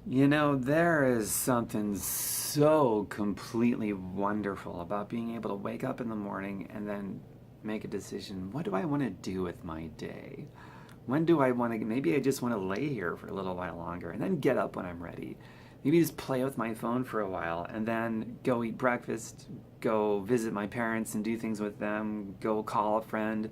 You know, there is something so completely wonderful about being able to wake up in the morning and then make a decision. What do I want to do with my day? When do I want to? Maybe I just want to lay here for a little while longer and then get up when I'm ready. Maybe just play with my phone for a while and then go eat breakfast, go visit my parents and do things with them, go call a friend,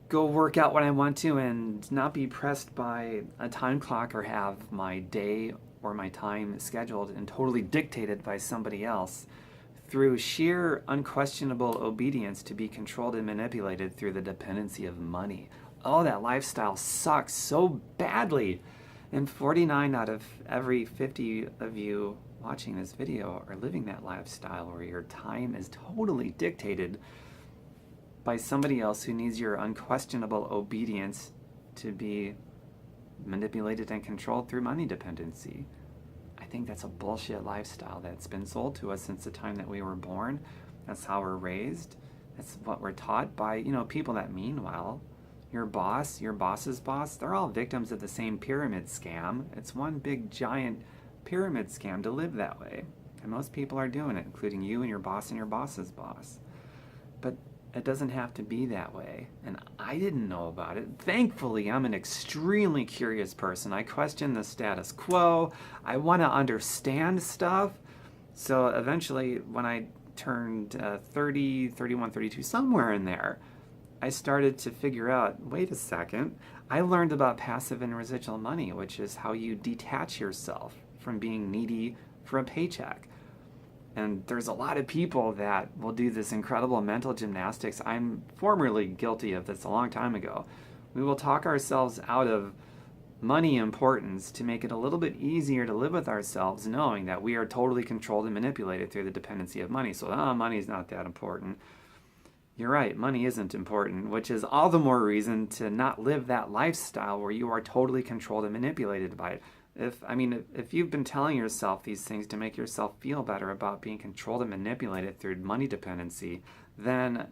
go work out when I want to and not be pressed by a time clock or have my day or my time scheduled and totally dictated by somebody else through sheer unquestionable obedience to be controlled and manipulated through the dependency of money. Oh, that lifestyle sucks so badly. And 49 out of every 50 of you watching this video are living that lifestyle where your time is totally dictated by somebody else who needs your unquestionable obedience to be manipulated and controlled through money dependency. I think that's a bullshit lifestyle that's been sold to us since the time that we were born. That's how we're raised. That's what we're taught by, people that mean well. Your boss, your boss's boss, they're all victims of the same pyramid scam. It's one big giant pyramid scam to live that way. And most people are doing it, including you and your boss's boss. But it doesn't have to be that way. And I didn't know about it. Thankfully, I'm an extremely curious person. I question the status quo. I want to understand stuff. So eventually, when I turned 30, 31, 32, somewhere in there, I started to figure out, wait a second, I learned about passive and residual money, which is how you detach yourself from being needy for a paycheck. And there's a lot of people that will do this incredible mental gymnastics. I'm formerly guilty of this a long time ago. We will talk ourselves out of money importance to make it a little bit easier to live with ourselves, knowing that we are totally controlled and manipulated through the dependency of money. So, money is not that important. You're right, money isn't important, which is all the more reason to not live that lifestyle where you are totally controlled and manipulated by it. If you've been telling yourself these things to make yourself feel better about being controlled and manipulated through money dependency, then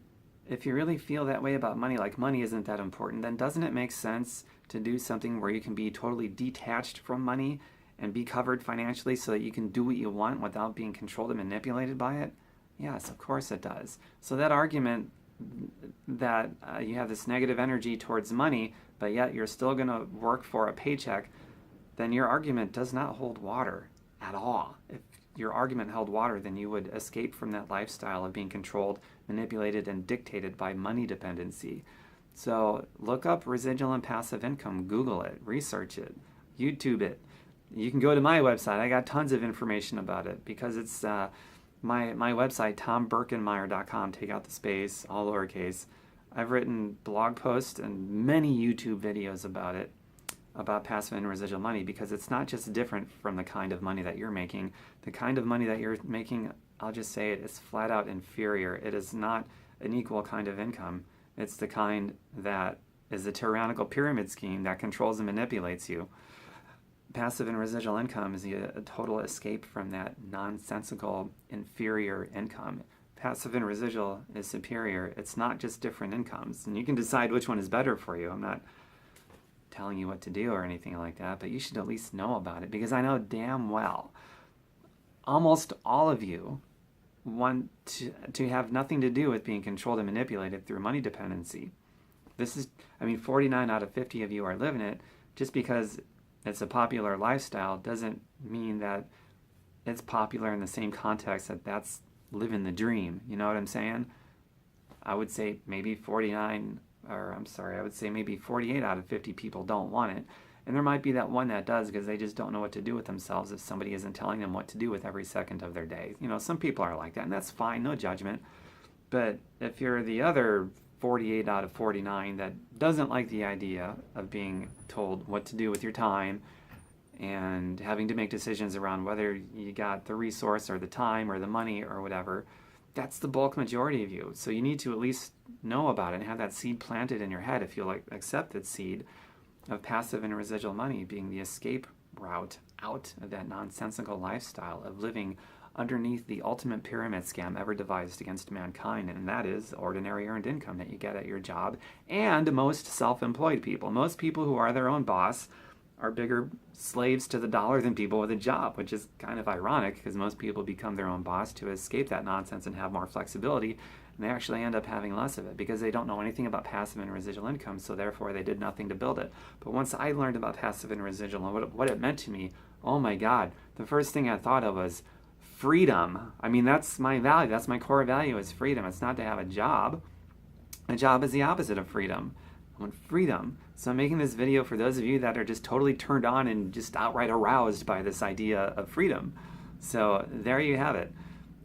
if you really feel that way about money, like money isn't that important, then doesn't it make sense to do something where you can be totally detached from money and be covered financially so that you can do what you want without being controlled and manipulated by it? Yes, of course it does. So that argument that you have this negative energy towards money, but yet you're still going to work for a paycheck, then your argument does not hold water at all. If your argument held water, then you would escape from that lifestyle of being controlled, manipulated, and dictated by money dependency. So look up residual and passive income, Google it, research it, YouTube it. You can go to my website. I got tons of information about it because it's my website, tombirkenmeyer.com. Take out the space, all lowercase. I've written blog posts and many YouTube videos about it, about passive and residual money, because it's not just different from the kind of money that you're making. The kind of money that you're making, I'll just say it, is flat out inferior. It is not an equal kind of income. It's the kind that is a tyrannical pyramid scheme that controls and manipulates you. Passive and residual income is a total escape from that nonsensical, inferior income. Passive and residual is superior. It's not just different incomes. And you can decide which one is better for you. I'm not telling you what to do or anything like that, but you should at least know about it, because I know damn well almost all of you want to have nothing to do with being controlled and manipulated through money dependency. 49 out of 50 of you are living it. Just because it's a popular lifestyle doesn't mean that it's popular in the same context that that's living the dream. You know what I'm saying? I would say maybe 48 out of 50 people don't want it. And there might be that one that does, because they just don't know what to do with themselves if somebody isn't telling them what to do with every second of their day. Some people are like that, and that's fine, no judgment. But if you're the other 48 out of 49 that doesn't like the idea of being told what to do with your time and having to make decisions around whether you got the resource or the time or the money or whatever, that's the bulk majority of you. So you need to at least know about it and have that seed planted in your head, if you'll accept that seed, of passive and residual money being the escape route out of that nonsensical lifestyle of living underneath the ultimate pyramid scam ever devised against mankind, and that is ordinary earned income that you get at your job. And most self-employed people, most people who are their own boss, are bigger slaves to the dollar than people with a job, which is kind of ironic because most people become their own boss to escape that nonsense and have more flexibility, and they actually end up having less of it because they don't know anything about passive and residual income, so therefore they did nothing to build it. But once I learned about passive and residual and what it meant to me, oh my God, the first thing I thought of was freedom. I mean, that's my value. That's my core value is freedom. It's not to have a job. A job is the opposite of freedom. I want freedom. So I'm making this video for those of you that are just totally turned on and just outright aroused by this idea of freedom. So there you have it.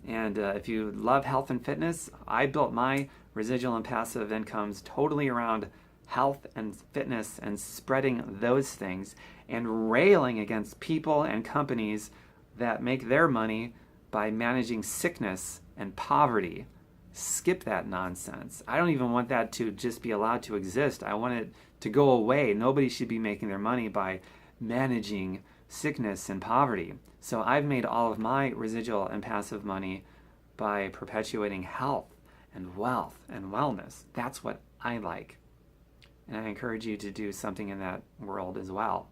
And if you love health and fitness, I built my residual and passive incomes totally around health and fitness and spreading those things and railing against people and companies that make their money by managing sickness and poverty. Skip that nonsense. I don't even want that to just be allowed to exist. I want it to go away. Nobody should be making their money by managing sickness and poverty. So I've made all of my residual and passive money by perpetuating health and wealth and wellness. That's what I like. And I encourage you to do something in that world as well.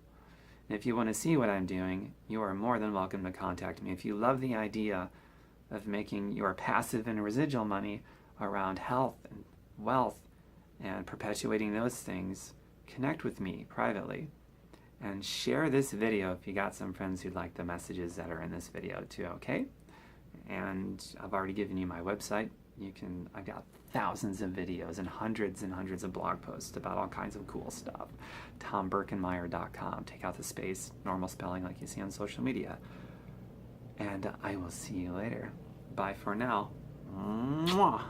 And if you want to see what I'm doing, you are more than welcome to contact me. If you love the idea of making your passive and residual money around health and wealth and perpetuating those things, connect with me privately and share this video if you got some friends who'd like the messages that are in this video too, okay? And I've already given you my website. I've got thousands of videos and hundreds of blog posts about all kinds of cool stuff. TomBerkenmeyer.com. Take out the space, normal spelling like you see on social media. And I will see you later. Bye for now. Mwah.